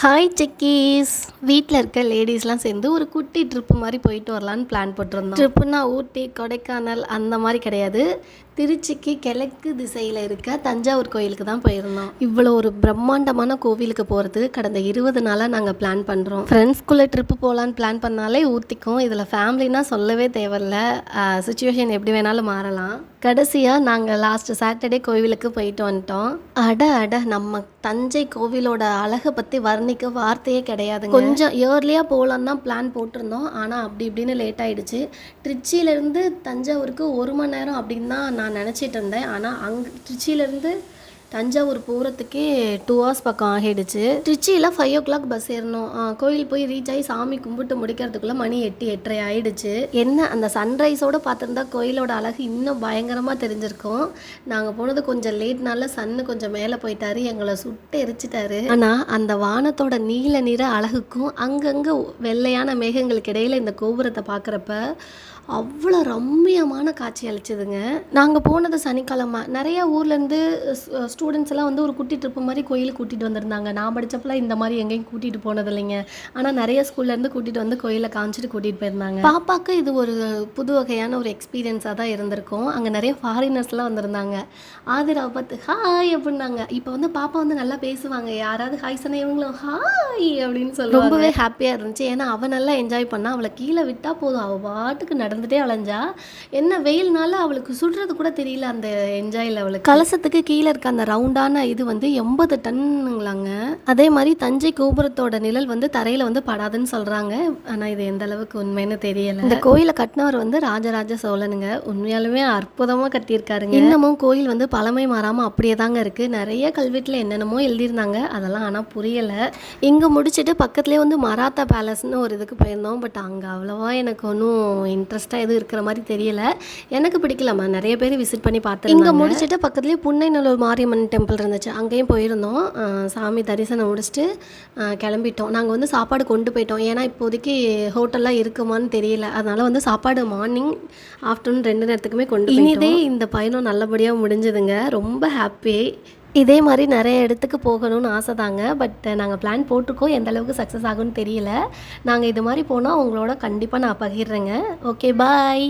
Hi செக்கீஸ். வீட்டில் இருக்க லேடிஸ்லாம் சேர்ந்து ஒரு குட்டி ட்ரிப்பு மாதிரி போயிட்டு வரலான்னு பிளான் போட்டிருந்தோம். ட்ரிப்புனா ஊட்டி, கொடைக்கானல் அந்த மாதிரி கிடையாது. திருச்சிக்கு கிழக்கு திசையில் இருக்க தஞ்சாவூர் கோயிலுக்கு தான் போயிருந்தோம். இவ்வளோ ஒரு பிரம்மாண்டமான கோவிலுக்கு போகிறது கடந்த 20 நாளாக நாங்கள் பிளான் பண்ணுறோம். ஃப்ரெண்ட்ஸ்குள்ளே ட்ரிப்பு போகலான்னு பிளான் பண்ணாலே ஊற்றிக்கும். இதில் ஃபேமிலினா சொல்லவே தேவையில்ல. சுச்சுவேஷன் எப்படி வேணாலும் மாறலாம். கடைசியாக நாங்கள் லாஸ்ட்டு சாட்டர்டே கோவிலுக்கு போயிட்டு வந்துட்டோம். அட நம்ம தஞ்சை கோவிலோட அழகை பற்றி வர்ணிக்க வார்த்தையே கிடையாதுங்க. கொஞ்சம் இயர்லியாக போகலான்னு தான் பிளான் போட்டிருந்தோம். ஆனால் அப்படி இப்படின்னு லேட் ஆகிடுச்சு. திருச்சியிலேருந்து தஞ்சாவூருக்கு 1 மணி நேரம் அப்படின்னு தான் நான் நினச்சிட்டு இருந்தேன். ஆனால் திருச்சியிலேருந்து தஞ்சாவூர் போகிறதுக்கே 2 hours பக்கம் ஆகிடுச்சு. திருச்சியில் 5 o'clock பஸ் ஏறணும். கோயில் போய் ரீச் ஆகி சாமி கும்பிட்டு முடிக்கிறதுக்குள்ளே மணி 8, 8:30 ஆகிடுச்சு. என்ன அந்த சன்ரைஸோடு பார்த்துருந்தா கோயிலோட அழகு இன்னும் பயங்கரமாக தெரிஞ்சிருக்கும். நாங்கள் போனது கொஞ்சம் லேட்னால சன்னு கொஞ்சம் மேலே போயிட்டாரு, எங்களை சுட்டு எரிச்சிட்டாரு. ஆனால் அந்த வானத்தோட நீல நிற அழகுக்கும் அங்கங்கே வெள்ளையான மேகங்களுக்கு இடையில இந்த கோபுரத்தை பார்க்குறப்ப அவ்வளோ ரம்மியமான காட்சி அளிச்சதுங்க. நாங்கள் போனது சனிக்கிழமை. நிறையா ஊர்லேருந்து ஸ்டூடெண்ட்ஸ் எல்லாம் வந்து ஒரு குட்டி ட்ரிப்பு மாதிரி கோயிலுக்கு கூட்டிகிட்டு வந்திருந்தாங்க. நான் படித்தப்பெல்லாம் இந்த மாதிரி எங்கேயும் கூட்டிகிட்டு போனது இல்லைங்க. ஆனால் நிறைய ஸ்கூல்லேருந்து கூட்டிகிட்டு வந்து கோயிலை காமிச்சிட்டு கூட்டிகிட்டு போயிருந்தாங்க. பாப்பாவுக்கு இது ஒரு புது வகையான ஒரு எக்ஸ்பீரியன்ஸாக தான் இருந்திருக்கும். அங்கே நிறைய ஃபாரினர்ஸ்லாம் வந்திருந்தாங்க. ஆதிராவை பார்த்து ஹாய் அப்படின்னாங்க. இப்போ வந்து பாப்பா வந்து நல்லா பேசுவாங்க. யாராவது ஹாய் சொன்ன இவங்களும் ஹாய் அப்படின்னு சொல்லுவாங்க. ரொம்பவே ஹாப்பியாக இருந்துச்சு. ஏன்னா அவள் நல்லா என்ஜாய் பண்ணா. அவளை கீழே விட்டால் போதும், அவள் பாட்டுக்கு நடந்துட்டே அலைஞ்சா. என்ன வெயில்னால அவளுக்கு சுடுறது கூட தெரியல. அந்த என்ஜாயில் அவளுக்கு கலசத்துக்கு கீழே இருக்க அந்த ரவுண்டான இது வந்து 80 டன்னுங்களாங்க. அதே மாதிரி தஞ்சை கோபுரத்தோட நிழல் வந்து தரையில் வந்து படாதுன்னு சொல்கிறாங்க. ஆனால் இது எந்த அளவுக்கு உண்மைன்னு தெரியலை. இந்த கோயிலை கட்டினவர் வந்து ராஜராஜ சோழனுங்க. உண்மையாலுமே அற்புதமாக கட்டியிருக்காருங்க. இன்னமும் கோயில் வந்து பழமை மாறாமல் அப்படியே தாங்க இருக்குது. நிறைய கல்வெட்டில் என்னென்னமோ எழுதியிருந்தாங்க, அதெல்லாம் ஆனால் புரியலை. இங்கே முடிச்சுட்டு பக்கத்துலேயே வந்து மராத்தா பேலஸ்ன்னு ஒரு இதுக்கு போயிருந்தோம். பட் அங்கே அவ்வளோவா எனக்கு ஒன்றும் இன்ட்ரெஸ்ட்டாக எதுவும் இருக்கிற மாதிரி தெரியல. எனக்கு பிடிக்கலாமா, நிறைய பேர் விசிட் பண்ணி பார்த்தேன். இங்கே முடிச்சுட்டு பக்கத்துலேயே புன்னைநல்லூர் மாரியம்மன் டெம்பிள் இருந்துச்சு, அங்கேயும் போயிருந்தோம். சாமி தரிசனம் முடிச்சுட்டு கிளம்பிட்டோம். நாங்கள் வந்து சாப்பாடு கொண்டு போயிட்டோம். ஏன்னா இப்போதைக்கு ஹோட்டல்லாம் இருக்குமான்னு தெரியல. அதனால் வந்து சாப்பாடு மார்னிங் ஆஃப்டர்நூன் 2 நேரத்துக்குமே கொண்டு இனிதே இந்த பயணம் நல்லபடியாக முடிஞ்சதுங்க. ரொம்ப ஹாப்பி. இதே மாதிரி நிறைய இடத்துக்கு போகணும்னு ஆசை தாங்க. பட் நாங்கள் பிளான் போட்டிருக்கோம். எந்த அளவுக்கு சக்ஸஸ் ஆகும்னு தெரியல. நாங்கள் இது மாதிரி போனால் உங்களோட கண்டிப்பாக நான் பகிர்றேங்க. ஓகே, பாய்.